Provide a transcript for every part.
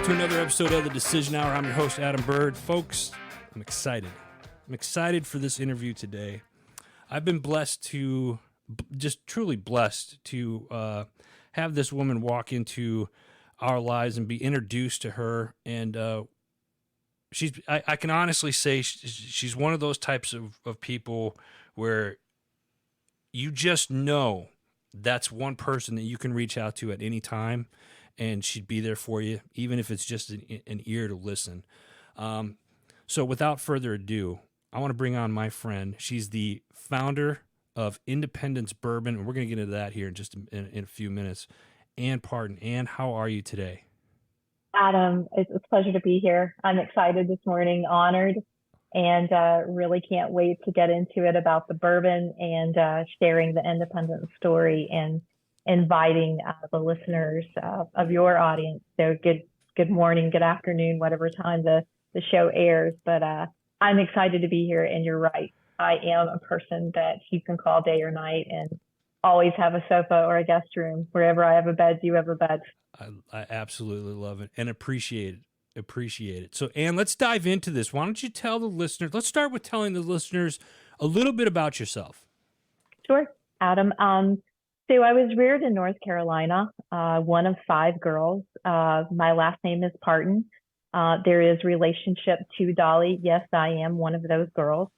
to another episode of the Decision Hour. I'm your host, Adam Bird. Folks, I'm excited. I'm excited for this interview today. I've been blessed to, just truly blessed to have this woman walk into our lives and be introduced to her. And I can honestly say she's one of those types of people where you just know that's one person that you can reach out to at any time, and she'd be there for you, even if it's just an ear to listen. So without further ado, I want to bring on my friend. She's the founder of Independence Bourbon, and we're going to get into that here in just in a few minutes. Ann Parton. Ann, how are you today? Adam, it's a pleasure to be here. I'm excited this morning, honored, and really can't wait to get into it about the bourbon and sharing the Independence story and inviting the listeners of your audience. So good morning, good afternoon, whatever time the show airs. But I'm excited to be here, and you're right. I am a person that you can call day or night and always have a sofa or a guest room. Wherever I have a bed, you have a bed. I absolutely love it and appreciate it. So, Ann, let's dive into this. Why don't you tell the listeners, let's start with telling the listeners a little bit about yourself. Sure, Adam. So I was reared in North Carolina, one of 5 girls. My last name is Parton. There is relationship to Dolly. Yes, I am one of those girls.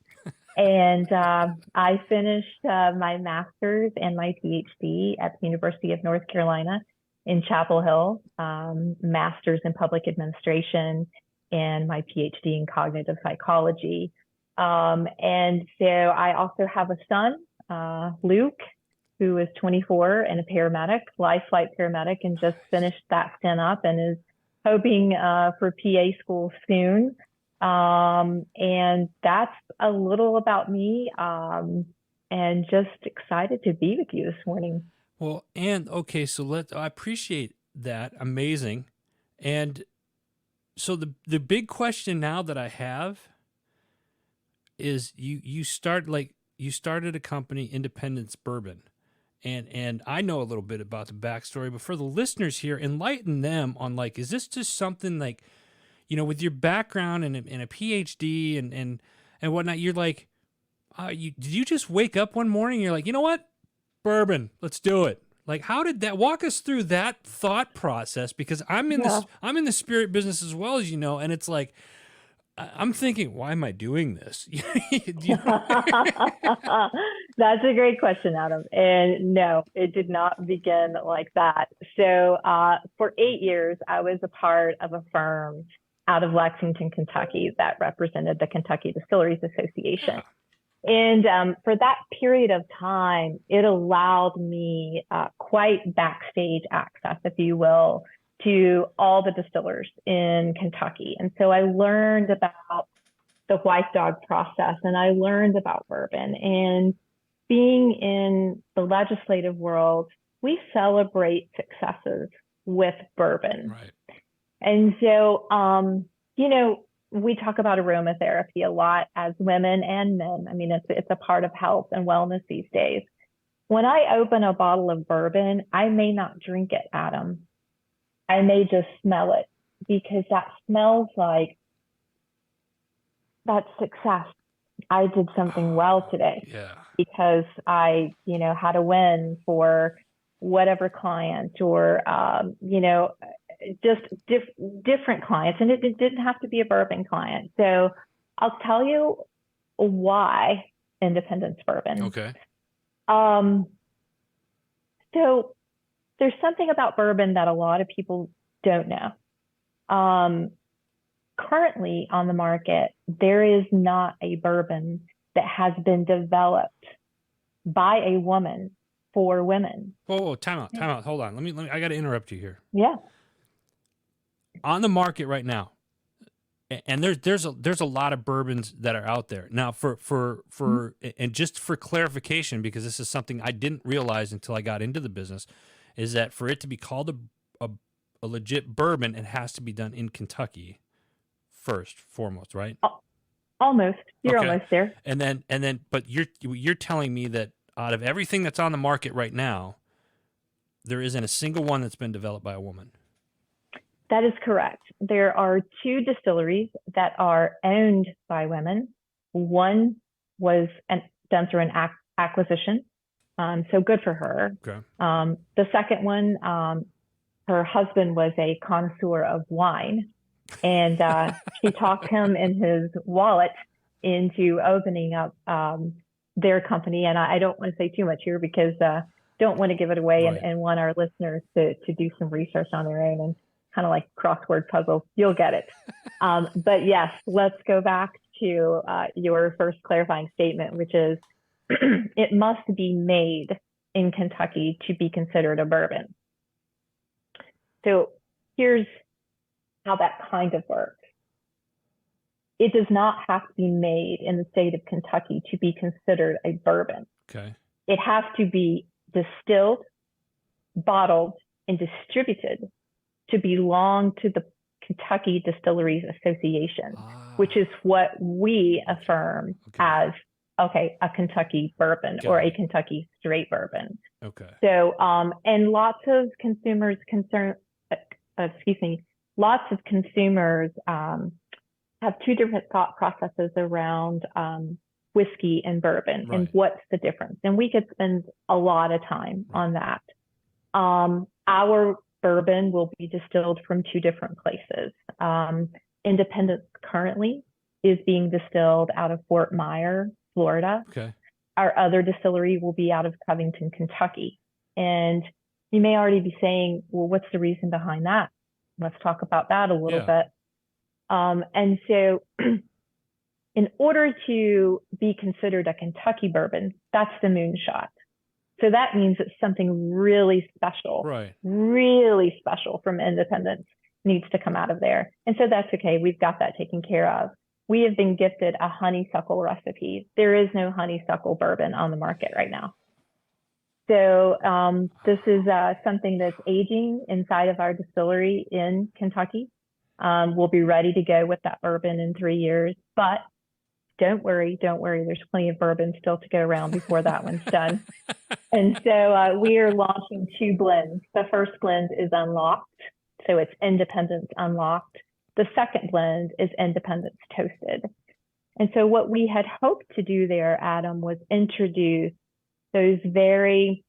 And I finished my master's and my PhD at the University of North Carolina in Chapel Hill, master's in public administration, and my PhD in cognitive psychology. And so I also have a son, Luke, who is 24 and a paramedic, life flight paramedic, and just finished that stint up and is hoping for PA school soon. And that's a little about me, and just excited to be with you this morning. Well, and okay, so I appreciate that. Amazing. And so the big question now that I have is you started a company, Independence Bourbon. And I know a little bit about the backstory, but for the listeners here, enlighten them on, is this just something with your background and a PhD and whatnot, you're like, did you just wake up one morning and you're like, you know what? Bourbon, let's do it. How did that, walk us through that thought process? Because I'm in the spirit business as well, as you know, and it's like, I'm thinking, why am I doing this? That's a great question, Adam. And no, it did not begin like that. So for 8 years, I was a part of a firm out of Lexington, Kentucky that represented the Kentucky Distilleries Association. And for that period of time, it allowed me quite backstage access, if you will, to all the distillers in Kentucky. And so I learned about the white dog process, and I learned about bourbon. And being in the legislative world, we celebrate successes with bourbon. Right. And so, we talk about aromatherapy a lot as women and men. I mean, it's a part of health and wellness these days. When I open a bottle of bourbon, I may not drink it, Adam. I may just smell it, because that smells like that's success. I did something well today. Yeah. Because I, had a win for whatever client or, just different clients. And it didn't have to be a bourbon client. So I'll tell you why Independence Bourbon. Okay. So there's something about bourbon that a lot of people don't know. Currently on the market, there is not a bourbon that has been developed by a woman for women. Whoa, time out. Hold on. Let me, I got to interrupt you here. Yeah. On the market right now, and there's a lot of bourbons that are out there now. And just for clarification, because this is something I didn't realize until I got into the business, is that for it to be called a legit bourbon, it has to be done in Kentucky first, foremost, right? Almost. You're almost there. And then, but you're telling me that out of everything that's on the market right now, there isn't a single one that's been developed by a woman. That is correct. There are two distilleries that are owned by women. One was done through an acquisition, so good for her. Okay. The second one, her husband was a connoisseur of wine, and she talked him and his wallet into opening up their company. And I don't want to say too much here because don't want to give it away, Right. and want our listeners to do some research on their own, and kind of like crossword puzzle, you'll get it. But yes, let's go back to your first clarifying statement, which is it must be made in Kentucky to be considered a bourbon. So here's how that kind of works. It does not have to be made in the state of Kentucky to be considered a bourbon. Okay. It has to be distilled, bottled, and distributed to belong to the Kentucky Distilleries Association, which is what we affirm as, okay, a Kentucky bourbon or a Kentucky straight bourbon. Okay. So, and lots of consumers lots of consumers have two different thought processes around whiskey and bourbon, and what's the difference. And we could spend a lot of time on that. Our bourbon will be distilled from two different places. Independence currently is being distilled out of Fort Myers, Florida. Okay. Our other distillery will be out of Covington, Kentucky. And you may already be saying, well, what's the reason behind that? Let's talk about that a little bit. And so in order to be considered a Kentucky bourbon, that's the moonshot. So that means it's something really special, really special from Independence needs to come out of there. And so that's okay. We've got that taken care of. We have been gifted a honeysuckle recipe. There is no honeysuckle bourbon on the market right now. So this is something that's aging inside of our distillery in Kentucky. We'll be ready to go with that bourbon in 3 years, but don't worry. There's plenty of bourbon still to go around before that one's done. And so we are launching two blends. The first blend is Unlocked. So it's Independence Unlocked. The second blend is Independence Toasted. And so what we had hoped to do there, Adam, was introduce those very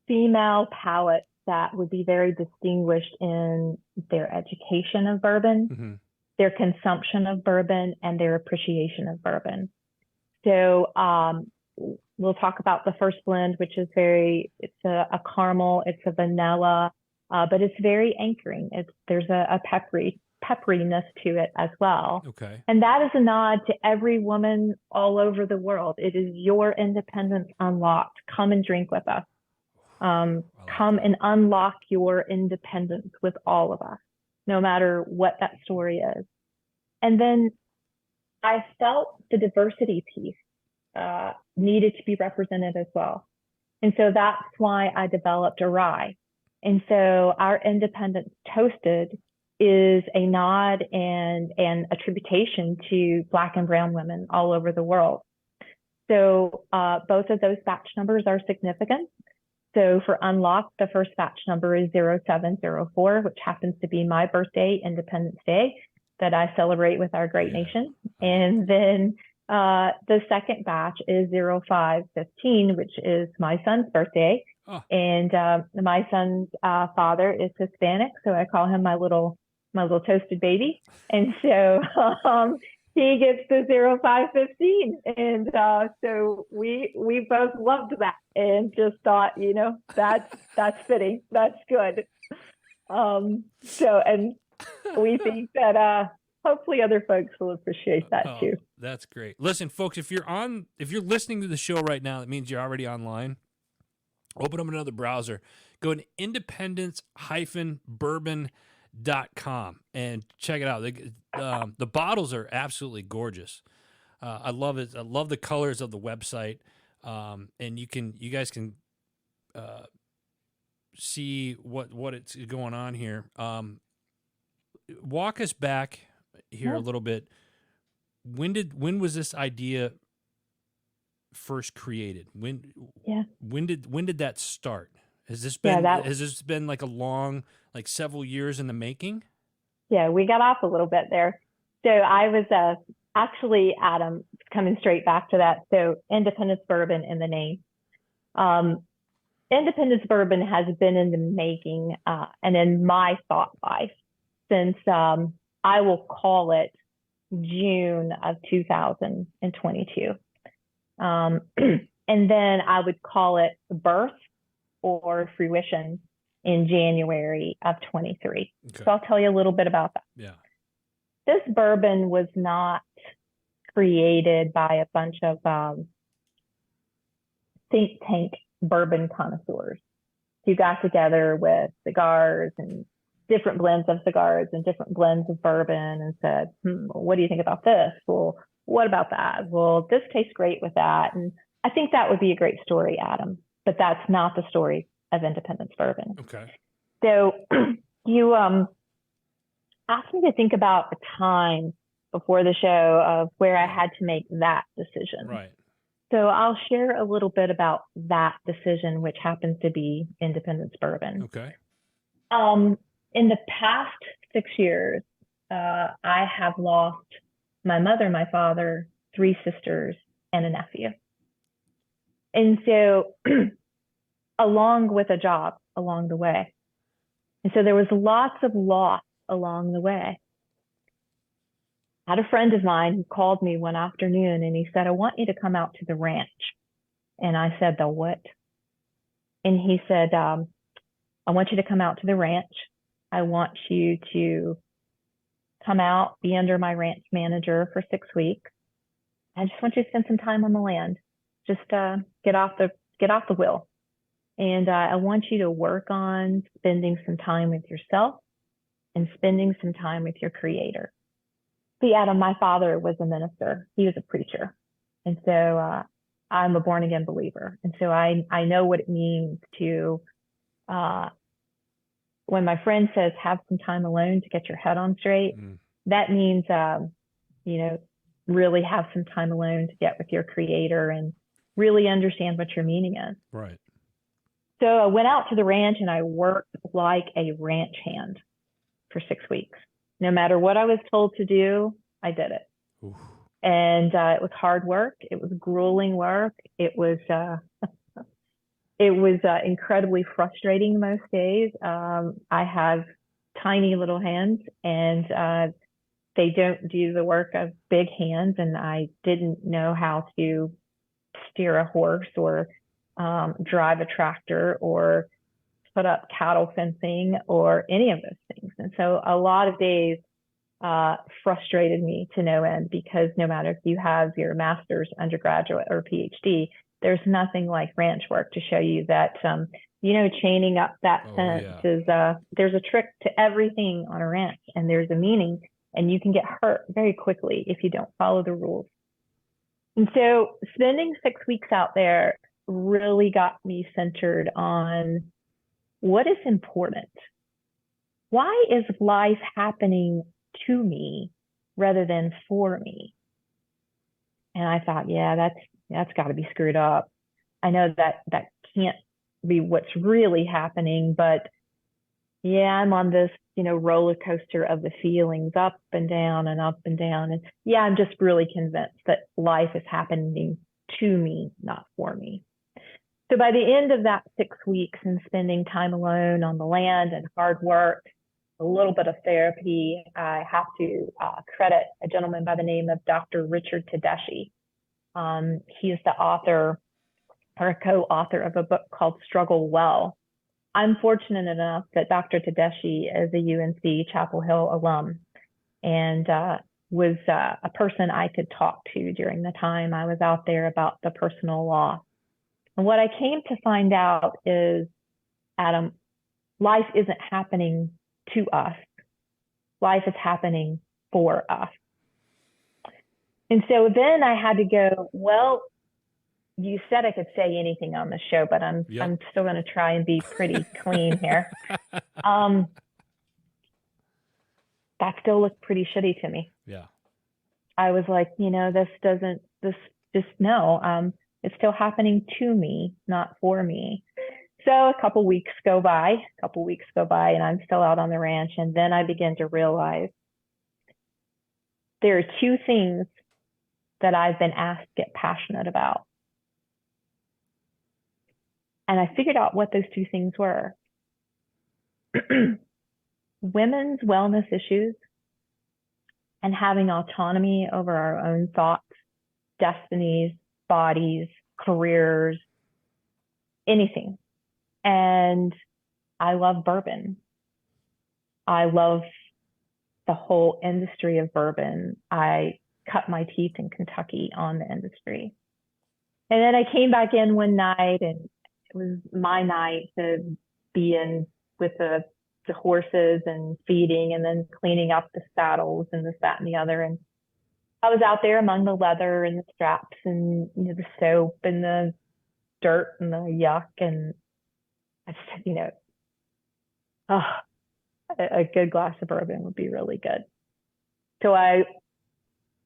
female palates that would be very distinguished in their education of bourbon, their consumption of bourbon, and their appreciation of bourbon. So we'll talk about the first blend, which is it's a caramel, it's a vanilla, but it's very anchoring. There's a pepperiness to it as well. Okay. And that is a nod to every woman all over the world. It is your Independence Unlocked. Come and drink with us. Come and unlock your independence with all of us, no matter what that story is. And then I felt the diversity piece needed to be represented as well. And so that's why I developed a rye. And so our Independence Toasted is a nod and an attribution to Black and brown women all over the world. So both of those batch numbers are significant. So for Unlocked, the first batch number is 0704, which happens to be my birthday, Independence Day, that I celebrate with our great nation. And then the second batch is 0515, which is my son's birthday. And my son's father is Hispanic, so I call him my little toasted baby. And so he gets the 0515. And so we both loved that and just thought, that's fitting. That's good. And we think that hopefully other folks will appreciate that too. That's great. Listen, folks, if you're listening to the show right now, that means you're already online. Open up another browser. Go to independence-bourbon.com and check it out. The bottles are absolutely gorgeous. I love it. I love the colors of the website. And you guys can see what it's going on here. Walk us back here a little bit. When was this idea first created? When did that start? Has this Yeah, been like a long, like several years in the making? yeah, we got off a little bit there. So I was actually, Adam, coming straight back to that. So Independence Bourbon in the name. Um, Independence Bourbon has been in the making and in my thought life since I will call it June of 2022. And then I would call it birth or fruition in January of 23. Okay. So I'll tell you a little bit about that. Yeah. This bourbon was not created by a bunch of think tank bourbon connoisseurs who got together with cigars and different blends of cigars and different blends of bourbon and said, what do you think about this? Well, what about that? Well, this tastes great with that. And I think that would be a great story, Adam, but that's not the story of Independence Bourbon. Okay. So you asked me to think about a time before the show of where I had to make that decision. Right. So I'll share a little bit about that decision, which happens to be Independence Bourbon. Okay. In the past 6 years, I have lost my mother, my father, 3 sisters, and a nephew. And so, along with a job along the way. And so there was lots of loss along the way. I had a friend of mine who called me one afternoon and he said, I want you to come out to the ranch. And I said, the what? And he said, I want you to come out to the ranch. I want you to come out, be under my ranch manager for 6 weeks. I just want you to spend some time on the land. Just get off the wheel. And I want you to work on spending some time with yourself and spending some time with your creator. See, Adam, my father was a minister. He was a preacher. And so I'm a born again believer. And so I know what it means to, when my friend says, have some time alone to get your head on straight, that means, really have some time alone to get with your creator and really understand what your meaning is. Right. So I went out to the ranch and I worked like a ranch hand for 6 weeks. No matter what I was told to do, I did it. Oof. And it was hard work. It was grueling work. It was incredibly frustrating most days. I have tiny little hands and they don't do the work of big hands. And I didn't know how to steer a horse or drive a tractor or put up cattle fencing or any of those things. And so a lot of days frustrated me to no end because no matter if you have your master's, undergraduate, or PhD, there's nothing like ranch work to show you that, chaining up that fence is, there's a trick to everything on a ranch and there's a meaning and you can get hurt very quickly if you don't follow the rules. And so spending 6 weeks out there really got me centered on what is important. Why is life happening to me rather than for me? And I thought, yeah, that's got to be screwed up. I know that can't be what's really happening, but yeah, I'm on this, roller coaster of the feelings up and down and up and down. And yeah, I'm just really convinced that life is happening to me, not for me. So by the end of that 6 weeks and spending time alone on the land and hard work, a little bit of therapy, I have to credit a gentleman by the name of Dr. Richard Tedeschi. He is the author or a co-author of a book called Struggle Well. I'm fortunate enough that Dr. Tedeschi is a UNC Chapel Hill alum and was a person I could talk to during the time I was out there about the personal law. And what I came to find out is, Adam, life isn't happening to us. Life is happening for us. And so then I had to go, well, you said I could say anything on the show, but I'm still going to try and be pretty clean here. That still looked pretty shitty to me. Yeah. I was like, it's still happening to me, not for me. So a couple weeks go by, and I'm still out on the ranch. And then I begin to realize there are two things that I've been asked to get passionate about. And I figured out what those two things were. Women's wellness issues and having autonomy over our own thoughts, destinies, bodies, careers, anything. And I love bourbon. I love the whole industry of bourbon. I cut my teeth in Kentucky on the industry. And then I came back in one night, and it was my night to be in with the horses and feeding and then cleaning up the saddles and this, that, and the other. And I was out there among the leather and the straps and the soap and the dirt and the yuck. And I said, oh, a good glass of bourbon would be really good. So I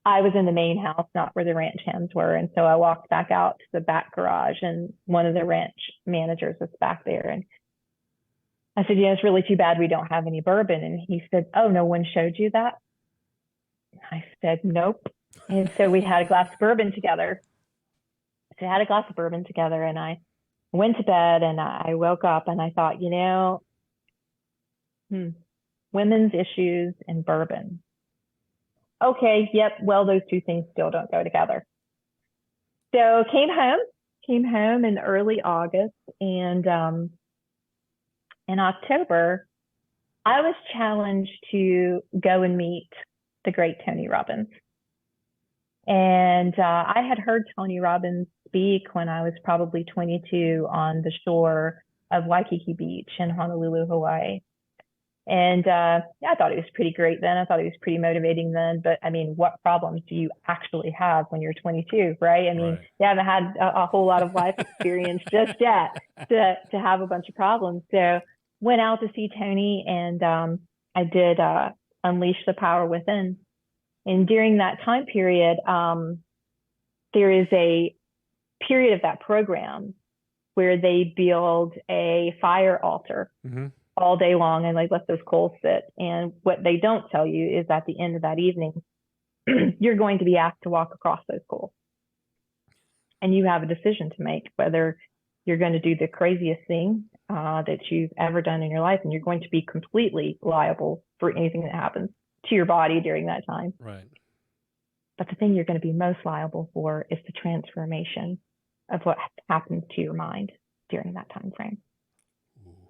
was in the main house, not where the ranch hands were. And so I walked back out to the back garage, and one of the ranch managers was back there. And I said, it's really too bad we don't have any bourbon. And he said, oh, no one showed you that? I said, nope. And so we had a glass of bourbon together. So I had a glass of bourbon together, and I went to bed, and I woke up and I thought, women's issues and bourbon. Okay, yep, well, those two things still don't go together. So came home in early August, and in October, I was challenged to go and meet the great Tony Robbins. And I had heard Tony Robbins speak when I was probably 22 on the shore of Waikiki Beach in Honolulu, Hawaii. And I thought it was pretty great then. I thought it was pretty motivating then. But I mean, what problems do you actually have when you're 22, right? I mean, you haven't had a whole lot of life experience just yet to have a bunch of problems. So went out to see Tony, and I did Unleash the Power Within. And during that time period, there is a period of that program where they build a fire altar all day long, and let those coals sit. And what they don't tell you is at the end of that evening, you're going to be asked to walk across those coals. And you have a decision to make, whether you're going to do the craziest thing that you've ever done in your life, and you're going to be completely liable for anything that happens to your body during that time. Right. But the thing you're going to be most liable for is the transformation of what happens to your mind during that time frame.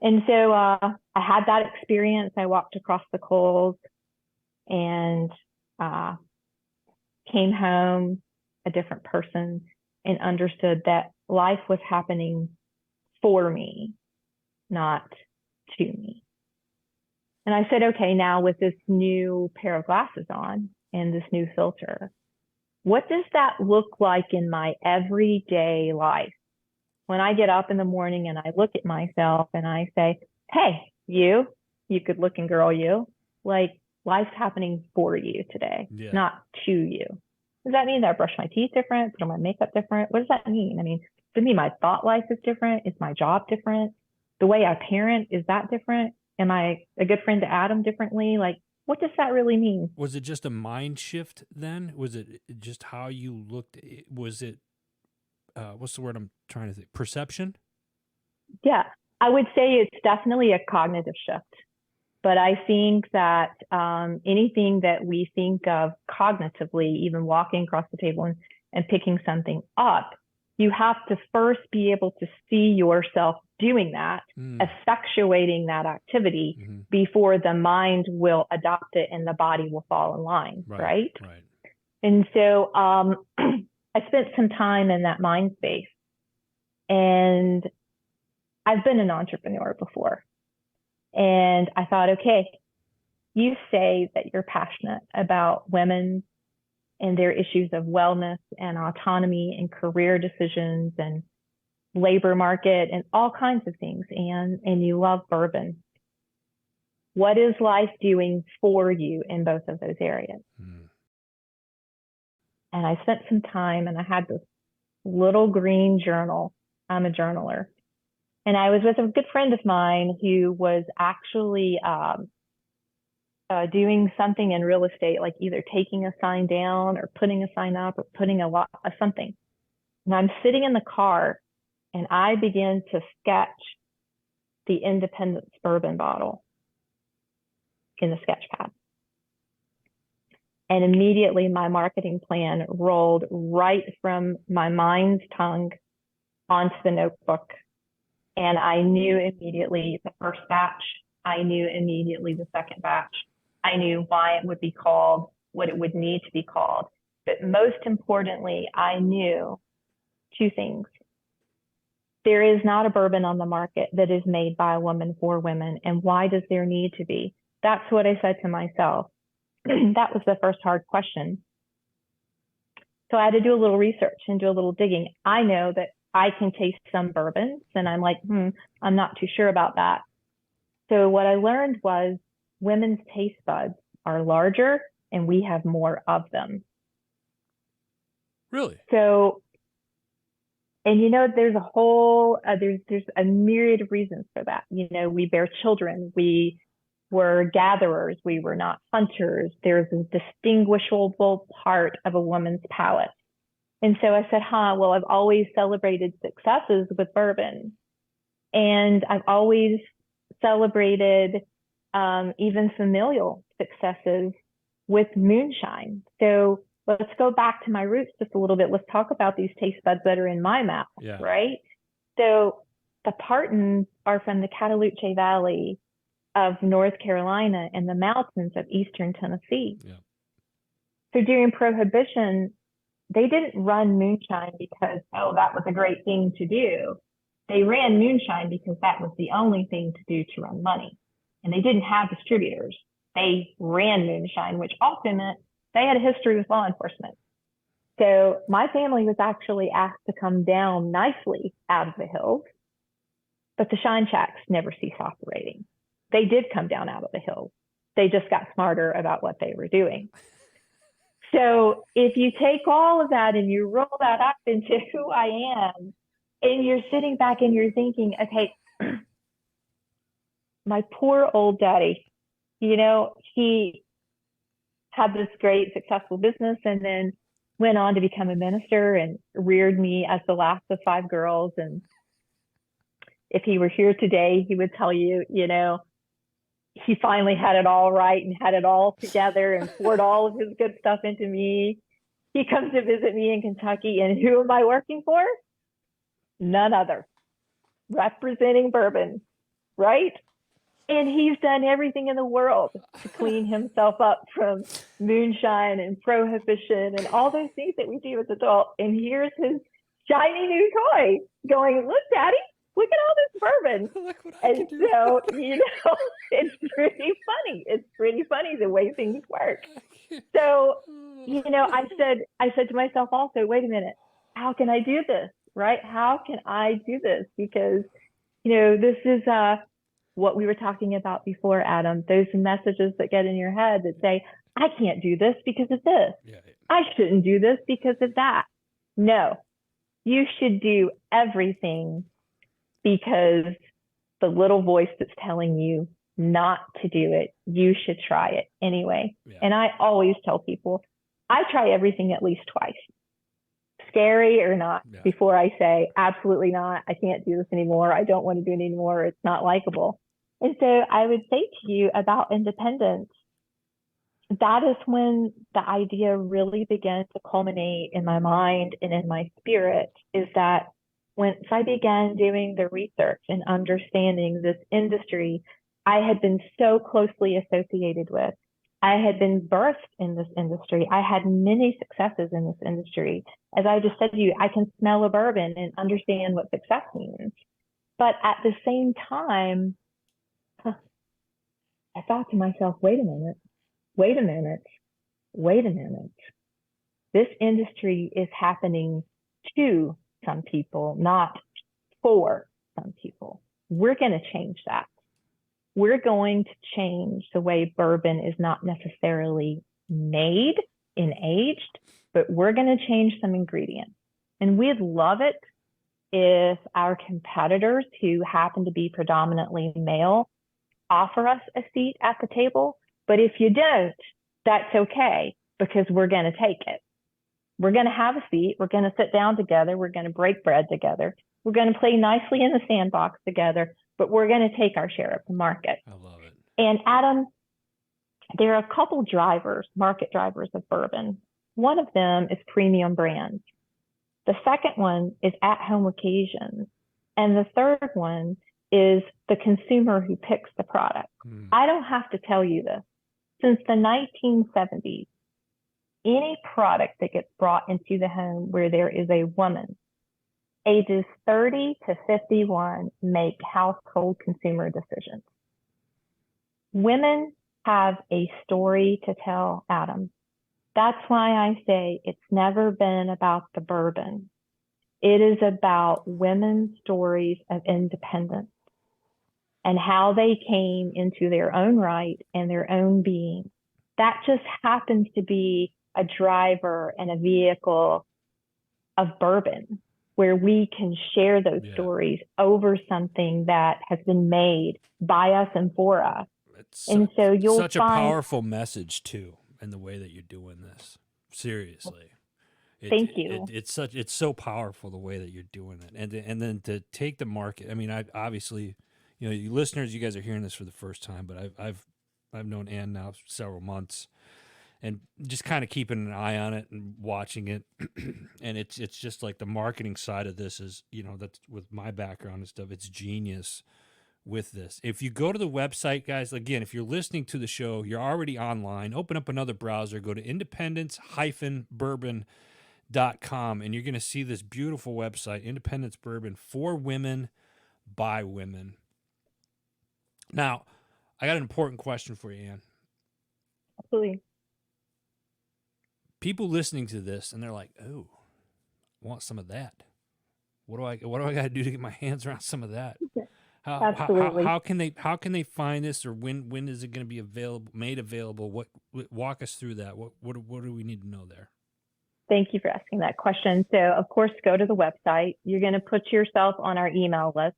And so I had that experience. I walked across the coals and came home a different person, and understood that life was happening for me, not to me. And I said, okay, now with this new pair of glasses on and this new filter, what does that look like in my everyday life? When I get up in the morning and I look at myself and I say, hey, you good looking girl, life's happening for you today, not to you. Does that mean that I brush my teeth different, put on my makeup different? What does that mean? I mean, does it mean my thought life is different? Is my job different? The way I parent, is that different? Am I a good friend to Adam differently? What does that really mean? Was it just a mind shift then? Was it just how you looked? Was it, what's the word I'm trying to think? Perception? Yeah, I would say it's definitely a cognitive shift. But I think that anything that we think of cognitively, even walking across the table and picking something up, you have to first be able to see yourself doing that, effectuating that activity before the mind will adopt it and the body will fall in line, right? And so I spent some time in that mind space, and I've been an entrepreneur before. And I thought, okay, you say that you're passionate about women and their issues of wellness and autonomy and career decisions and labor market and all kinds of things, and you love bourbon. What is life doing for you in both of those areas? And I spent some time, and I had this little green journal. I'm a journaler. And I was with a good friend of mine who was actually doing something in real estate, like either taking a sign down or putting a sign up or putting something. And I'm sitting in the car and I begin to sketch the Independence bourbon bottle in the sketch pad. And immediately my marketing plan rolled right from my mind's tongue onto the notebook. And I knew immediately the first batch. I knew immediately the second batch. I knew why it would be called, what it would need to be called. But most importantly, I knew two things. There is not a bourbon on the market that is made by a woman for women. And why does there need to be? That's what I said to myself. That was the first hard question. So I had to do a little research and do a little digging. I know that I can taste some bourbons and I'm like, I'm not too sure about that. So what I learned was women's taste buds are larger and we have more of them. Really? So, and there's a whole, there's a myriad of reasons for that. We bear children, we were gatherers, we were not hunters. There's a distinguishable part of a woman's palate. And so I said, well, I've always celebrated successes with bourbon. And I've always celebrated even familial successes with moonshine. So let's go back to my roots just a little bit. Let's talk about these taste buds that are in my mouth, right? So the Partons are from the Cataloochee Valley of North Carolina and the mountains of Eastern Tennessee. Yeah. So during Prohibition, they didn't run moonshine because, that was a great thing to do. They ran moonshine because that was the only thing to do to run money. And they didn't have distributors. They ran moonshine, which also meant they had a history with law enforcement. So my family was actually asked to come down nicely out of the hills, but the shine shacks never ceased operating. They did come down out of the hills. They just got smarter about what they were doing. So if you take all of that and you roll that up into who I am, and you're sitting back and you're thinking, okay, my poor old daddy, he had this great successful business and then went on to become a minister and reared me as the last of 5 girls. And if he were here today, he would tell you, he finally had it all right and had it all together and poured all of his good stuff into me. He comes to visit me in Kentucky, and who am I working for? None other. Representing bourbon, right? And he's done everything in the world to clean himself up from moonshine and prohibition and all those things that we do as adults. And here's his shiny new toy going, look, Daddy, look at all this bourbon. Look what I can do. So, it's pretty funny. It's pretty funny the way things work. So, I said to myself also, wait a minute, how can I do this? Right? How can I do this? Because, this is what we were talking about before, Adam, those messages that get in your head that say, I can't do this because of this. Yeah. I shouldn't do this because of that. No, you should do everything because the little voice that's telling you not to do it, you should try it anyway. Yeah. And I always tell people, I try everything at least twice, scary or not, before I say, absolutely not, I can't do this anymore. I don't want to do it anymore. It's not likable. And so I would say to you about independence, that is when the idea really began to culminate in my mind and in my spirit, is that once I began doing the research and understanding this industry I had been so closely associated with, I had been birthed in this industry. I had many successes in this industry. As I just said to you, I can smell a bourbon and understand what success means. But at the same time, I thought to myself, wait a minute. This industry is happening to some people, not for some people. We're going to change that. We're going to change the way bourbon is not necessarily made and aged, but we're going to change some ingredients. And we'd love it if our competitors, who happen to be predominantly male, offer us a seat at the table. But if you don't, that's okay, because we're going to take it. We're going to have a seat. We're going to sit down together. We're going to break bread together. We're going to play nicely in the sandbox together, but we're going to take our share of the market. I love it. And Adam, there are a couple drivers, market drivers of bourbon. One of them is premium brands. The second one is at-home occasions. And the third one is the consumer who picks the product. I don't have to tell you this. Since the 1970s, any product that gets brought into the home where there is a woman, ages 30 to 51, make household consumer decisions. Women have a story to tell, Adam. That's why I say it's never been about the bourbon. It is about women's stories of independence and how they came into their own right and their own being. That just happens to be a driver and a vehicle of bourbon, where we can share those stories over something that has been made by us and for us. And so you'll such find a powerful message too, in the way that you're doing this. Seriously. Thank you. It's so powerful the way that you're doing it, and then to take the market. I mean, I obviously, you listeners, you guys are hearing this for the first time, but I've known Ann now several months, and just kind of keeping an eye on it and watching it, and it's just like the marketing side of this is, that's with my background and stuff. It's genius with this. If you go to the website, guys, again, if you're listening to the show, you're already online. Open up another browser, go to independence-bourbon.com, and you're going to see this beautiful website, Independence Bourbon, for women, by women. Now, I got an important question for you, Ann. Absolutely. People listening to this, and they're like, "Oh, I want some of that. What do I got to do to get my hands around some of that?" Absolutely. How can they find this, or when is it going to be made available? Walk us through that. What do we need to know there? Thank you for asking that question. So, of course, go to the website. You're going to put yourself on our email list.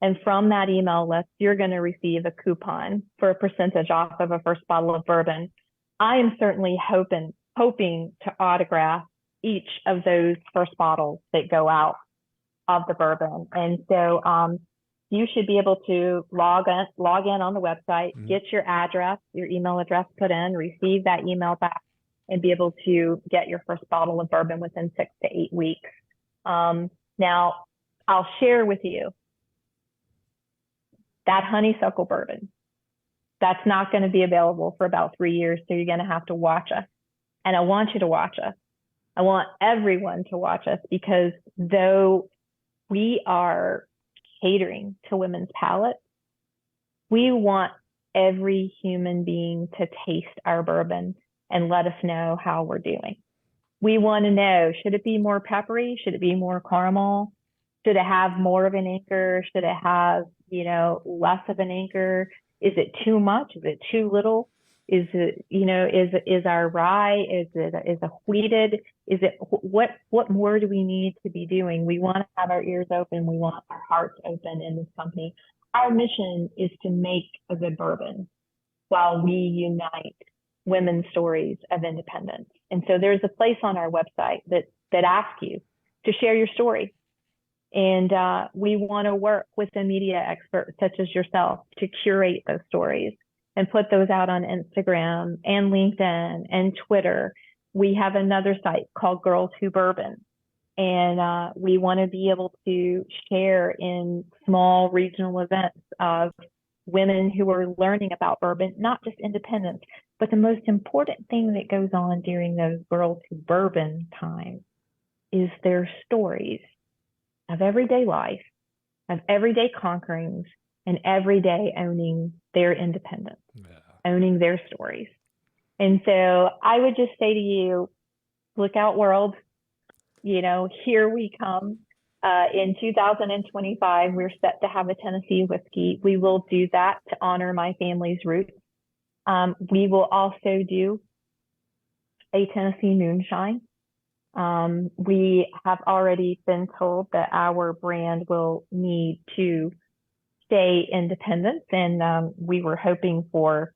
And from that email list, you're going to receive a coupon for a percentage off of a first bottle of bourbon. I am certainly hoping to autograph each of those first bottles that go out of the bourbon. And so you should be able to log in on the website, get your address, your email address put in, receive that email back, and be able to get your first bottle of bourbon within 6 to 8 weeks. Now, I'll share with you that honeysuckle bourbon. That's not going to be available for about 3 years, so you're going to have to watch us. And I want you to watch us. I want everyone to watch us, because though we are catering to women's palates, we want every human being to taste our bourbon and let us know how we're doing. We want to know, should it be more peppery? Should it be more caramel? Should it have more of an anchor? Should it have, less of an anchor? Is it too much? Is it too little? Is it, is our rye? Is it wheated? Is it, what more do we need to be doing? We want to have our ears open. We want our hearts open in this company. Our mission is to make a good bourbon while we unite women's stories of independence. And so there's a place on our website that asks you to share your story. And we want to work with the media experts such as yourself to curate those stories and put those out on Instagram and LinkedIn and Twitter. We have another site called Girls Who Bourbon. And we want to be able to share in small regional events of women who are learning about bourbon, not just independence, but the most important thing that goes on during those Girls Who Bourbon times is their stories of everyday life, of everyday conquerings, and every day owning their independence, owning their stories. And so I would just say to you, look out, world. Here we come. In 2025, we're set to have a Tennessee whiskey. We will do that to honor my family's roots. We will also do a Tennessee moonshine. We have already been told that our brand will need to stay independent, and we were hoping for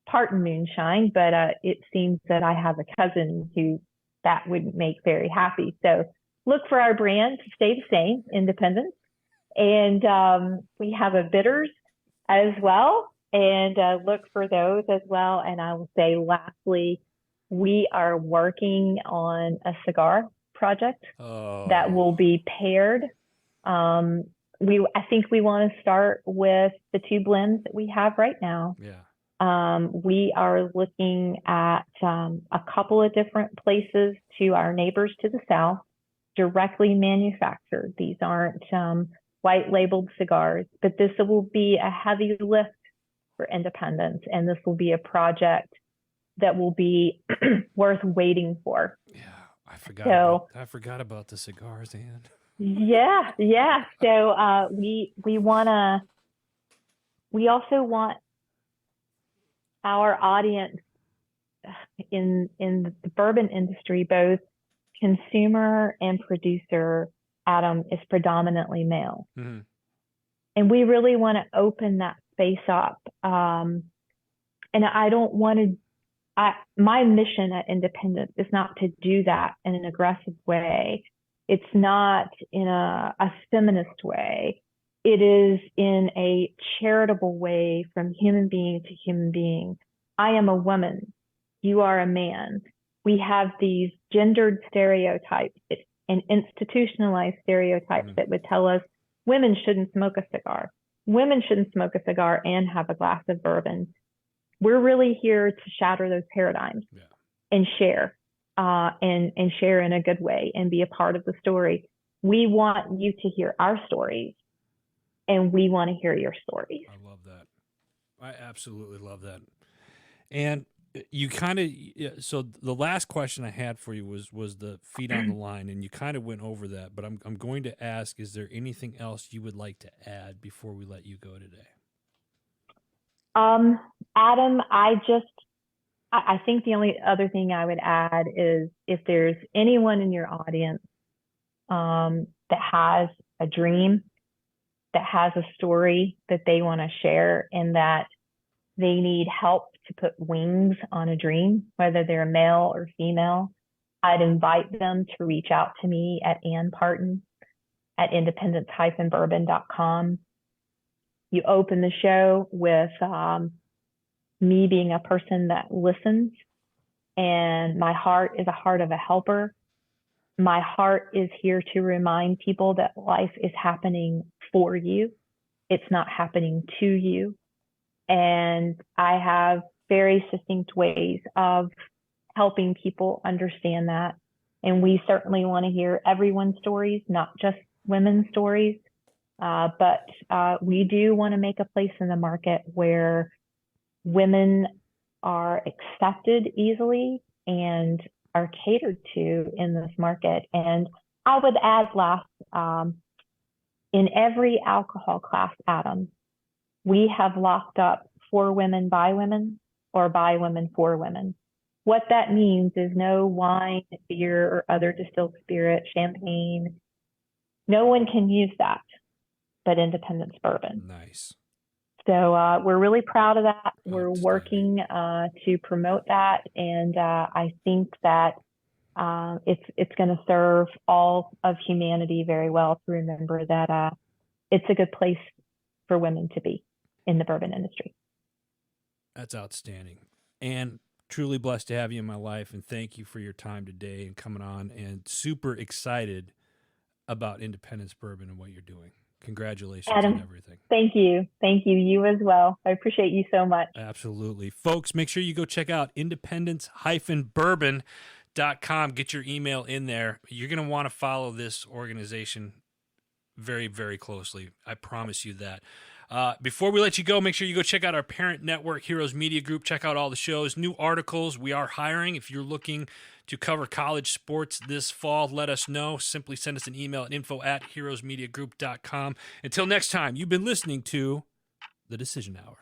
Parton moonshine, but it seems that I have a cousin who that wouldn't make very happy. So look for our brand to stay the same, independent. And we have a bitters as well, and look for those as well. And I will say, lastly, we are working on a cigar project that will be paired. I think we want to start with the two blends that we have right now. Yeah. We are looking at a couple of different places to our neighbors to the south, directly manufactured. These aren't white labeled cigars, but this will be a heavy lift for independence, and this will be a project that will be worth waiting for. Yeah, I forgot about the cigars, Ann. Yeah. So we also want our audience in the bourbon industry, both consumer and producer, Adam, is predominantly male. Mm-hmm. And we really want to open that space up. And I don't want to, my mission at Independence is not to do that in an aggressive way. It's not in a feminist way. It is in a charitable way, from human being to human being. I am a woman. You are a man. We have these gendered stereotypes and institutionalized stereotypes that would tell us women shouldn't smoke a cigar. Women shouldn't smoke a cigar and have a glass of bourbon. We're really here to shatter those paradigms and share, and share in a good way and be a part of the story. We want you to hear our stories, and we want to hear your stories. I love that. I absolutely love that. And you kind of, so the last question I had for you was the feet on the line, and you kind of went over that, but I'm going to ask, is there anything else you would like to add before we let you go today? Adam, I think the only other thing I would add is, if there's anyone in your audience that has a dream, that has a story that they want to share, and that they need help to put wings on a dream, whether they're male or female, I'd invite them to reach out to me at Ann Parton at independence-bourbon.com. You open the show with me being a person that listens, and my heart is a heart of a helper. My heart is here to remind people that life is happening for you. It's not happening to you. And I have very succinct ways of helping people understand that. And we certainly want to hear everyone's stories, not just women's stories. But we do want to make a place in the market where women are accepted easily and are catered to in this market. And I would add last, in every alcohol class, Adam, we have locked up for women by women or by women for women. What that means is no wine, beer, or other distilled spirit, champagne. No one can use that but Independence Bourbon. Nice. So we're really proud of that. We're working to promote that, and I think that it's going to serve all of humanity very well to remember that it's a good place for women to be in the bourbon industry. That's outstanding. And truly blessed to have you in my life, and thank you for your time today and coming on, and super excited about Independence Bourbon and what you're doing. Congratulations Adam, on everything. Thank you. Thank you. You as well. I appreciate you so much. Absolutely. Folks, make sure you go check out independence-bourbon.com. Get your email in there. You're going to want to follow this organization very, very closely. I promise you that. Before we let you go, make sure you go check out our parent network, Heroes Media Group. Check out all the shows, new articles. We are hiring. If you're looking to cover college sports this fall, let us know. Simply send us an email at info@heroesmediagroup.com. Until next time, you've been listening to The Decision Hour.